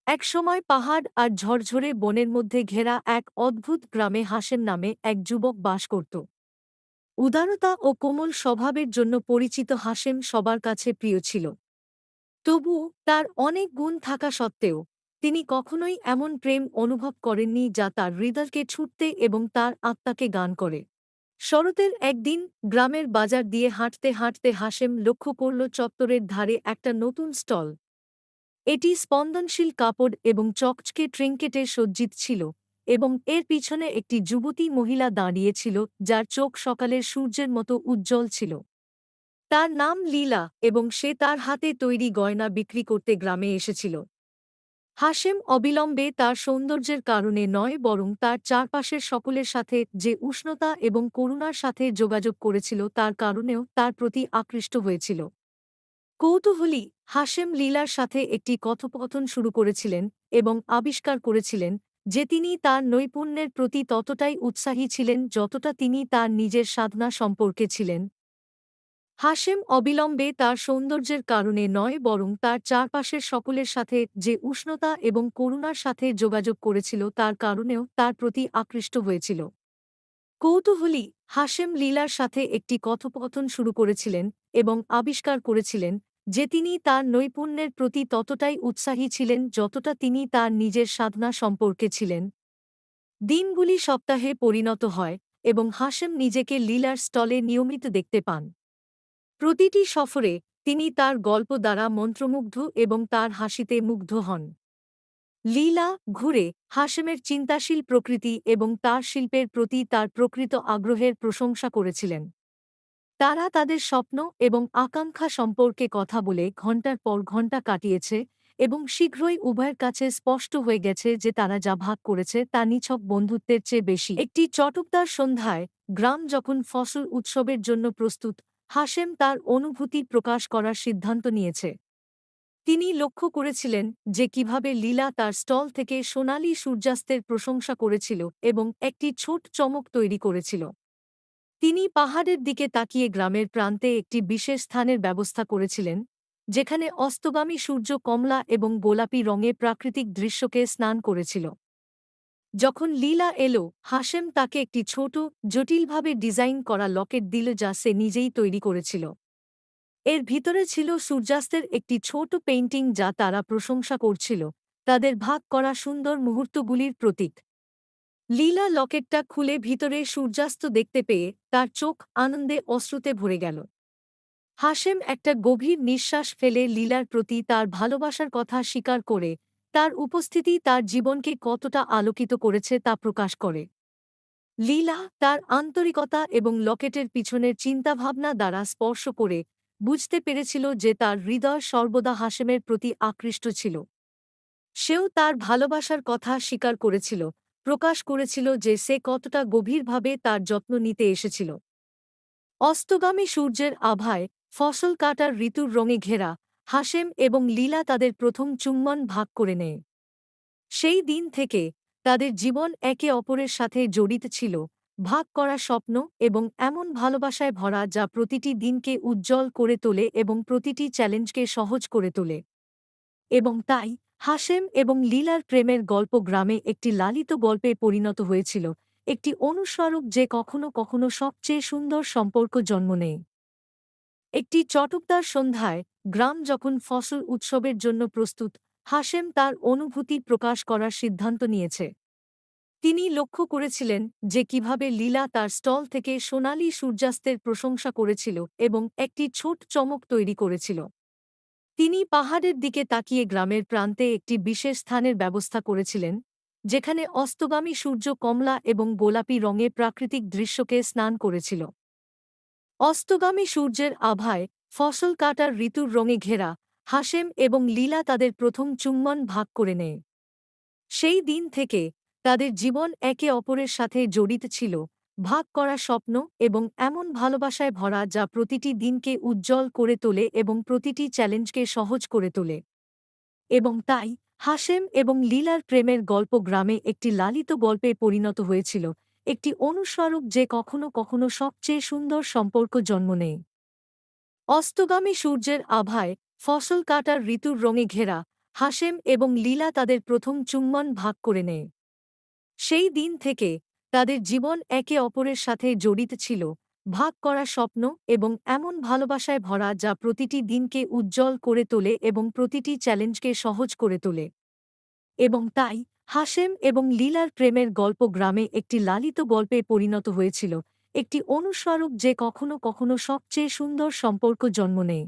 একসময় পাহাড় আর ঝরঝরে বনের মধ্যে ঘেরা এক অদ্ভুত গ্রামে হাশেম নামে এক যুবক বাস করত। উদারতা ও কোমল স্বভাবের জন্য পরিচিত হাশেম সবার কাছে প্রিয় ছিল। তবুও তার অনেক গুণ থাকা সত্ত্বেও তিনি কখনোই এমন প্রেম অনুভব করেননি যা তার হৃদয়কে ছুটতে এবং তার আত্মাকে গান করে। শরতের একদিন গ্রামের বাজার দিয়ে হাঁটতে হাঁটতে হাশেম লক্ষ্য করল চত্বরের ধারে একটা নতুন স্টল। এটি স্পন্দনশীল কাপড় এবং চকচকে ট্রিঙ্কেটে সজ্জিত ছিল, এবং এর পিছনে একটি যুবতী মহিলা দাঁড়িয়েছিল যার চোখ সকালের সূর্যের মতো উজ্জ্বল ছিল। তার নাম লীলা, এবং সে তার হাতে তৈরি গয়না বিক্রি করতে গ্রামে এসেছিল। হাশেম অবিলম্বে তার সৌন্দর্যের কারণে নয়, বরং তার চারপাশের সকলের সাথে যে উষ্ণতা এবং করুণার সাথে যোগাযোগ করেছিল তার কারণেও তার প্রতি আকৃষ্ট হয়েছিল। কৌতূহলী হাশেম লীলার সাথে একটি কথোপকথন শুরু করেছিলেন এবং আবিষ্কার করেছিলেন যে তিনি তার নৈপুণ্যের প্রতি ততটাই উৎসাহী ছিলেন যতটা তিনি তার নিজের সাধনা সম্পর্কে ছিলেন। হাশেম অবিলম্বে তার সৌন্দর্যের কারণে নয়, বরং তার চারপাশের সকলের সাথে যে উষ্ণতা এবং করুণার সাথে যোগাযোগ করেছিল তার কারণেও তার প্রতি আকৃষ্ট হয়েছিল। কৌতূহলী হাশেম লীলার সাথে একটি কথোপকথন শুরু করেছিলেন এবং আবিষ্কার করেছিলেন যে তিনি তার নৈপুণ্যের প্রতি ততটাই উৎসাহী ছিলেন যতটা তিনি তার নিজের সাধনা সম্পর্কে ছিলেন। দিনগুলি সপ্তাহে পরিণত হয় এবং হাশেম নিজেকে লীলার স্টলে নিয়মিত দেখতে পান। প্রতিটি সফরে তিনি তার গল্প দ্বারা মন্ত্রমুগ্ধ এবং তার হাসিতে মুগ্ধ হন। লীলা ঘুরে হাশেমের চিন্তাশীল প্রকৃতি এবং তার শিল্পের প্রতি তার প্রকৃত আগ্রহের প্রশংসা করেছিলেন। তারা তাদের স্বপ্ন এবং আকাঙ্ক্ষা সম্পর্কে কথা বলে ঘণ্টার পর ঘণ্টা কাটিয়েছে, এবং শীঘ্রই উভয়ের কাছে স্পষ্ট হয়ে গেছে যে তারা যা ভাগ করেছে তা নিছক বন্ধুত্বের চেয়ে বেশি। একটি চটকদার সন্ধ্যায় গ্রাম যখন ফসল উৎসবের জন্য প্রস্তুত, হাশেম তার অনুভূতি প্রকাশ করার সিদ্ধান্ত নিয়েছে। তিনি লক্ষ্য করেছিলেন যে কিভাবে লীলা তার স্টল থেকে সোনালি সূর্যাস্তের প্রশংসা করেছিল এবং একটি ছোট চমক তৈরি করেছিল। তিনি পাহাড়ের দিকে তাকিয়ে গ্রামের প্রান্তে একটি বিশেষ স্থানের ব্যবস্থা করেছিলেন, যেখানে অস্তগামী সূর্য কমলা এবং গোলাপি রঙে প্রাকৃতিক দৃশ্যকে স্নান করেছিল। যখন লীলা এলো, হাশেম তাকে একটি ছোট, জটিলভাবে ডিজাইন করা লকেট দিল যা সে নিজেই তৈরি করেছিল। এর ভিতরে ছিল সূর্যাস্তের একটি ছোট পেইন্টিং যা তারা প্রশংসা করছিল, তাদের ভাগ করা সুন্দর মুহূর্তগুলির প্রতীক। লীলা লকেটটা খুলে ভিতরে সূর্যাস্ত দেখতে পেয়ে তার চোখ আনন্দে অশ্রুতে ভরে গেল। হাশেম একটা গভীর নিঃশ্বাস ফেলে লীলার প্রতি তার ভালোবাসার কথা স্বীকার করে তার উপস্থিতি তার জীবনকে কতটা আলোকিত করেছে তা প্রকাশ করে। লীলা তার আন্তরিকতা এবং লকেটের পিছনের চিন্তাভাবনা দ্বারা স্পর্শ করে বুঝতে পেরেছিল যে তার হৃদয় সর্বদা হাশেমের প্রতি আকৃষ্ট ছিল। সেও তার ভালোবাসার কথা স্বীকার করেছিল, প্রকাশ করেছিল যে সে কতটা গভীরভাবে তার যত্ন নিতে এসেছিল। অস্তগামী সূর্যের আভায় ফসল কাটার ঋতুর রঙে ঘেরা হাশেম এবং লীলা তাদের প্রথম চুম্বন ভাগ করে নেয়। সেই দিন থেকে তাদের জীবন একে অপরের সাথে জড়িত ছিল, ভাগ করা স্বপ্ন এবং এমন ভালোবাসায় ভরা যা প্রতিটি দিনকে উজ্জ্বল করে তোলে এবং প্রতিটি চ্যালেঞ্জকে সহজ করে তোলে। এবং তাই হাশেম এবং লীলার প্রেমের গল্প গ্রামে একটি লালিত গল্পে পরিণত হয়েছিল, একটি অনুস্মারক যে কখনো কখনো সবচেয়ে সুন্দর সম্পর্ক জন্ম নেয়। একটি চটকদার সন্ধ্যায় গ্রাম যখন ফসল উৎসবের জন্য প্রস্তুত, হাশেম তার অনুভূতি প্রকাশ করার সিদ্ধান্ত নিয়েছে। তিনি লক্ষ্য করেছিলেন যে কিভাবে লীলা তার স্টল থেকে সোনালি সূর্যাস্তের প্রশংসা করেছিল এবং একটি ছোট চমক তৈরি করেছিল। তিনি পাহাড়ের দিকে তাকিয়ে গ্রামের প্রান্তে একটি বিশেষ স্থানের ব্যবস্থা করেছিলেন, যেখানে অস্তগামী সূর্য কমলা এবং গোলাপি রঙে প্রাকৃতিক দৃশ্যকে স্নান করেছিল। অস্তগামী সূর্যের আভায় ফসল কাটার ঋতুর রঙে ঘেরা হাশেম এবং লীলা তাদের প্রথম চুম্বন ভাগ করে নেয়। সেই দিন থেকে তাদের জীবন একে অপরের সাথে জড়িত ছিল, ভাগ করা স্বপ্ন এবং এমন ভালোবাসায় ভরা যা প্রতিটি দিনকে উজ্জ্বল করে তোলে এবং প্রতিটি চ্যালেঞ্জকে সহজ করে তোলে। এবং তাই হাশেম এবং লীলার প্রেমের গল্প গ্রামে একটি লালিত গল্পে পরিণত হয়েছিল, একটি অনুস্মারক যে কখনো কখনো সবচেয়ে সুন্দর সম্পর্ক জন্ম নেয়। অস্তগামী সূর্যের আভায় ফসল কাটার ঋতুর রঙে ঘেরা হাশেম এবং লীলা তাদের প্রথম চুম্বন ভাগ করে নেয়। সেই দিন থেকে তাদের জীবন একে অপরের সাথে জড়িত ছিল, ভাগ করা স্বপ্ন এবং এমন ভালোবাসায় ভরা যা প্রতিটি দিনকে উজ্জ্বল করে তোলে এবং প্রতিটি চ্যালেঞ্জকে সহজ করে তোলে। এবং তাই হাশেম এবং লীলার প্রেমের গল্প গ্রামে একটি লালিত গল্পে পরিণত হয়েছিল, একটি অনুস্মারক যে কখনো কখনো সবচেয়ে সুন্দর সম্পর্ক জন্ম নেয়।